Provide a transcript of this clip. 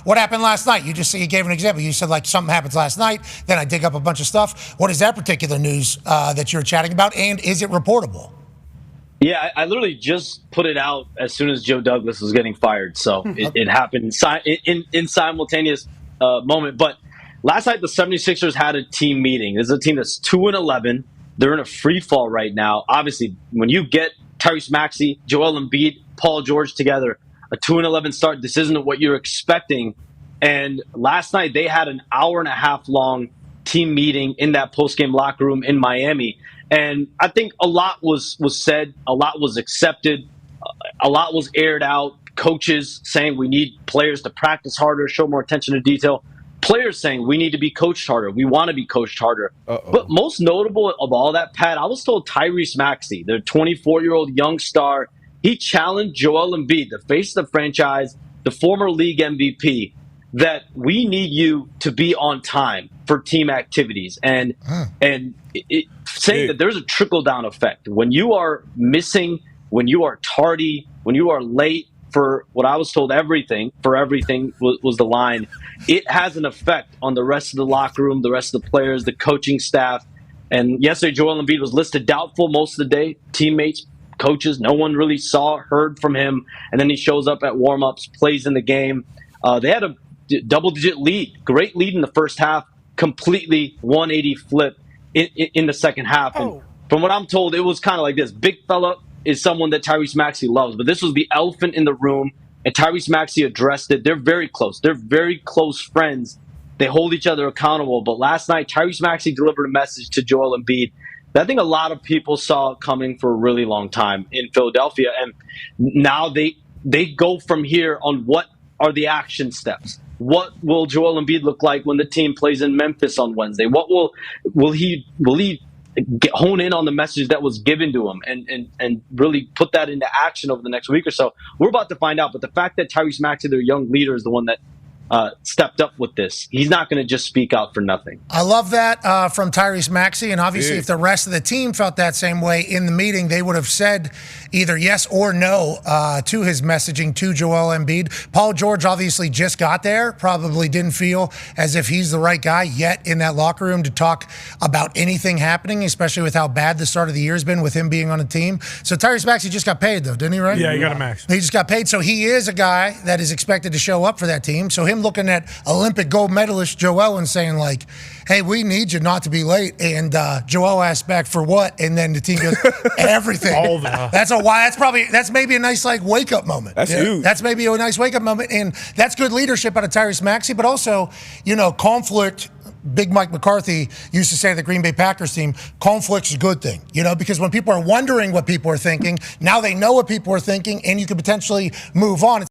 What happened last night? You gave an example. You said like something happens last night, then I dig up a bunch of stuff. What is that particular news that you're chatting about, and is it reportable? Yeah, I literally just put it out as soon as Joe Douglas was getting fired, so it happened in simultaneous moment. But last night the 76ers had a team meeting. This is a team that's 2-11. They're in a free fall right now. Obviously, when you get Tyrese Maxey, Joel Embiid, Paul George together, a 2-11 start, this isn't what you're expecting. And last night they had an hour-and-a-half long team meeting in that post-game locker room in Miami. And I think a lot was said, a lot was accepted, a lot was aired out. Coaches saying we need players to practice harder, show more attention to detail. Players saying we need to be coached harder. We want to be coached harder. But most notable of all that, Pat, I was told Tyrese Maxey, the 24-year-old young star, he challenged Joel Embiid, the face of the franchise, the former league MVP, that we need you to be on time for team activities. And saying that there's a trickle-down effect. When you are missing, when you are tardy, when you are late for what I was told everything was the line, it has an effect on the rest of the locker room, the rest of the players, the coaching staff. And yesterday, Joel Embiid was listed doubtful most of the day. Teammates, coaches, no one really heard from him. And then he shows up at warmups, plays in the game. They had a double-digit lead, great lead in the first half, completely 180 flip in the second half. And from what I'm told, it was kind of like this. Big fella is someone that Tyrese Maxey loves, but this was the elephant in the room, and Tyrese Maxey addressed it. They're very close. They're very close friends. They hold each other accountable. But last night, Tyrese Maxey delivered a message to Joel Embiid that I think a lot of people saw coming for a really long time in Philadelphia. And now they go from here on what are the action steps. What will Joel Embiid look like when the team plays in Memphis on Wednesday? What will he hone in on the message that was given to him and really put that into action over the next week or so? We're about to find out. But the fact that Tyrese Maxey, their young leader, is the one that stepped up with this, he's not going to just speak out for nothing. I love that from Tyrese Maxey. And obviously, if the rest of the team felt that same way in the meeting, they would have said either yes or no to his messaging to Joel Embiid. Paul George obviously just got there, probably didn't feel as if he's the right guy yet in that locker room to talk about anything happening, especially with how bad the start of the year has been with him being on a team. So Tyrese Maxey just got paid, though, didn't he, right? Yeah, he got a max. He just got paid. So he is a guy that is expected to show up for that team. So him looking at Olympic gold medalist Joel and saying, like, hey, we need you not to be late. And Joel asked back for what? And then the team goes, everything. All that. That's maybe a nice like wake up moment. That's huge. That's maybe a nice wake up moment. And that's good leadership out of Tyrese Maxey, but also, conflict. Big Mike McCarthy used to say to the Green Bay Packers team, conflict's a good thing, because when people are wondering what people are thinking, now they know what people are thinking, and you could potentially move on.